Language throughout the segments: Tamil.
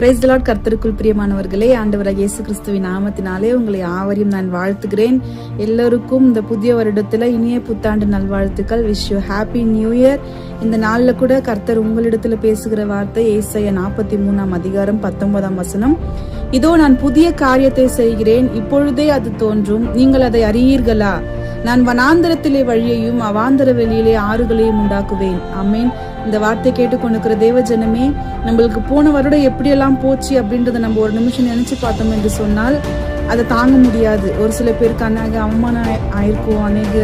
Praise the Lord. கர்த்தருக்குள் பிரியமானவர்களே, ஆண்டவராகிய இயேசு கிறிஸ்துவின் நாமத்தினாலே உங்களை யாவரையும் நான் வாழ்த்துகிறேன். எல்லோருக்கும் இந்த புதிய வருடத்துல இனிய புத்தாண்டு நல்வாழ்த்துக்கள். Wish you happy new year. இந்த நாள்ல கூட கர்த்தர் உங்களிடத்துல பேசுகிற வார்த்தை ஏசாயா 43 அதிகாரம் 19 இதோ நான் புதிய காரியத்தை செய்கிறேன், இப்பொழுதே அது தோன்றும், நீங்கள் அதை அறியீர்களா? நான் வனாந்தரத்திலே வழியையும் அவாந்தர வெளியிலே ஆறுகளையும் உண்டாக்குவேன். ஆமேன். இந்த வார்த்தை கேட்டுக்கொண்டிருக்கிற தேவ ஜனமே, நம்மளுக்கு போன வருடம் எப்படியெல்லாம் போச்சு அப்படின்றத நம்ம ஒரு நிமிஷம் நினைச்சு பார்த்தோம் என்று சொன்னால் அதை தாங்க முடியாது. ஒரு சில பேருக்கு அநேக அவமானம் ஆயிருக்கும், அநேக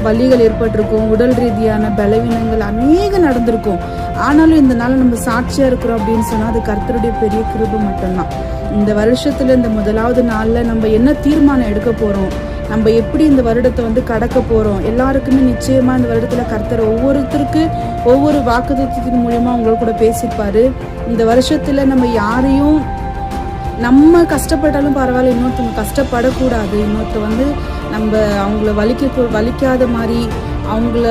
வலிகள் ஏற்பட்டிருக்கும், உடல் ரீதியான பலவீனங்கள் அநேக நடந்திருக்கும். ஆனாலும் இந்த நாள் நம்ம சாட்சியா இருக்கிறோம் அப்படின்னு சொன்னா அது கர்த்தருடைய பெரிய கிருபை மட்டும்தான். இந்த வருஷத்துல இந்த முதலாவது நாள்ல நம்ம என்ன தீர்மானம் எடுக்க போறோம், நம்ம எப்படி இந்த வருடத்தை கடக்க போறோம், எல்லாருக்குமே நிச்சயமா இந்த வருடத்துல கர்த்தர் ஒவ்வொருத்தருக்கு ஒவ்வொரு வாக்குத்தத்தத்தின் மூலியமா உங்களோட கூட பேசிப்பாரு. இந்த வருஷத்துல நம்ம யாரையும் நம்ம கஷ்டப்பட்டாலும் பரவாயில்ல, இன்னொருத்தவங்க கஷ்டப்படக்கூடாது, இன்னொருத்தர் நம்ம அவங்கள வலிக்காத மாதிரி, அவங்கள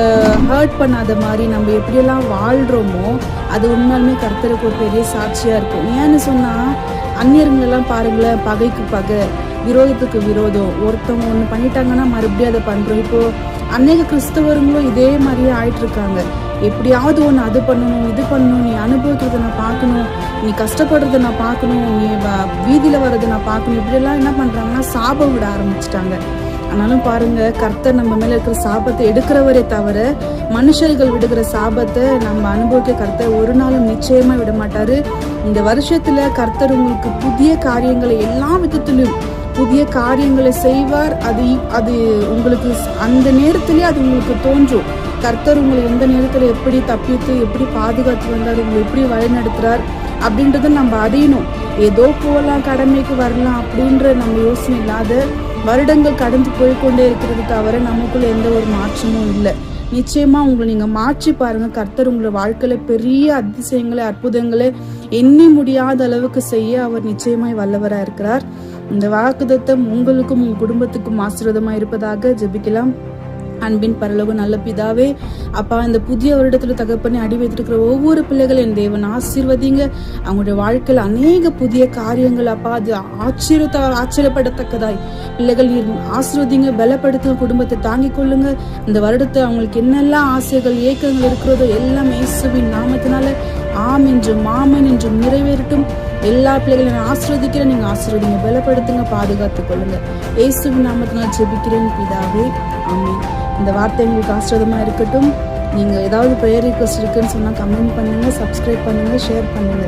ஹர்ட் பண்ணாத மாதிரி நம்ம எப்படியெல்லாம் வாழ்கிறோமோ அது உண்மையுமே கர்த்தருக்கு ஒரு பெரிய சாட்சியாக இருக்கும். ஏன்னு சொன்னால் அந்நியர்களெல்லாம் பாருங்களேன், பகைக்கு பகை, விரோதத்துக்கு விரோதம், ஒருத்தவங்க ஒன்று பண்ணிட்டாங்கன்னா மறுபடியும் அதை பண்ணுறோம். இப்போது அநேக கிறிஸ்தவர்களும் இதே மாதிரியே ஆயிட்டு இருக்காங்க. எப்படியாவது ஒன்று அது பண்ணணும், இது பண்ணணும், நீ அனுபவிக்கிறத நான் பார்க்கணும், நீ கஷ்டப்படுறத நான் பார்க்கணும், நீ வீதியில் வர்றதை நான் பார்க்கணும், இப்படியெல்லாம் என்ன பண்ணுறாங்கன்னா சாபம் விட ஆரம்பிச்சிட்டாங்க. ஆனாலும் பாருங்க, கர்த்தர் நம்ம மேல இருக்கிற சாபத்தை எடுக்கிறவரே தவிர மனுஷர்கள் விடுகிற சாபத்தை நம்ம அனுபவிக்க கர்த்தர் ஒரு நாளும் நிச்சயமா விட மாட்டாரு. இந்த வருஷத்துல கர்த்தர் உங்களுக்கு புதிய காரியங்களை எல்லா விதத்திலும் புதிய காரியங்களை செய்வார். அது உங்களுக்கு அந்த நேரத்திலே அது உங்களுக்கு தோன்றும். கர்த்தர் உங்களை எந்த நேரத்துல எப்படி தப்பித்து எப்படி பாதுகாத்து வந்தார், உங்களை எப்படி வழிநடத்துறார் அப்படின்றத நம்ம அறியணும். ஏதோ போகலாம், கடமைக்கு வரலாம் அப்படின்ற நம்ம யோசனை இல்லாத வருடங்கள் கடந்து போய்கொண்டே இருக்கிறது தவிர நமக்குள்ள எந்த ஒரு மாற்றமும் இல்லை. நிச்சயமா உங்களை நீங்க மாற்றி பாருங்க. கர்த்தர் உங்களை வாழ்க்கையில பெரிய அதிசயங்களை அற்புதங்களை எண்ணி முடியாத அளவுக்கு செய்ய அவர் நிச்சயமாய் வல்லவரா இருக்கிறார். இந்த வாக்குத்தத்தம் உங்களுக்கும் உங்க குடும்பத்துக்கும் ஆசீர்வாதமா இருப்பதாக ஜெபிக்கலாம். அன்பின் பரலோக நல்ல பிதாவே, அப்பா, இந்த புதிய வருடத்துல தகப்பனே அடி வைத்திருக்கிற ஒவ்வொரு பிள்ளைகள் என் தேவன் ஆசீர்வதிங்க. அவங்களுடைய வாழ்க்கையில் அநேக புதிய காரியங்கள் அப்பா, அது ஆச்சரியப்படத்தக்கதாய் பிள்ளைகள் ஆசீர்வதிங்க, பலப்படுத்துங்க, குடும்பத்தை தாங்கிக் கொள்ளுங்க. இந்த வருடத்தை அவங்களுக்கு என்னெல்லாம் ஆசைகள் ஏக்கங்கள் இருக்கிறதோ எல்லாம் இயேசுவின் நாமத்தினால ஆம் என்றும் மாமன் என்றும் நிறைவேறட்டும். எல்லா பிள்ளைகளையும் ஆசீர்வதிக்கிறேன், நீங்க ஆசீர்வதிங்க, பலப்படுத்துங்க, பாதுகாத்துக் கொள்ளுங்க. இயேசுவின் நாமத்தினால் ஜெபிக்கிறேன் பிதாவே, ஆமென். இந்த வார்த்தை உங்களுக்கு ஆசீர்வாதமா இருக்கட்டும். நீங்க ஏதாவது ப்ரேயர் ரிக்வெஸ்ட் இருக்குன்னு சொன்னா கமெண்ட் பண்ணுங்க, சப்ஸ்கிரைப் பண்ணுங்க, ஷேர் பண்ணுங்க.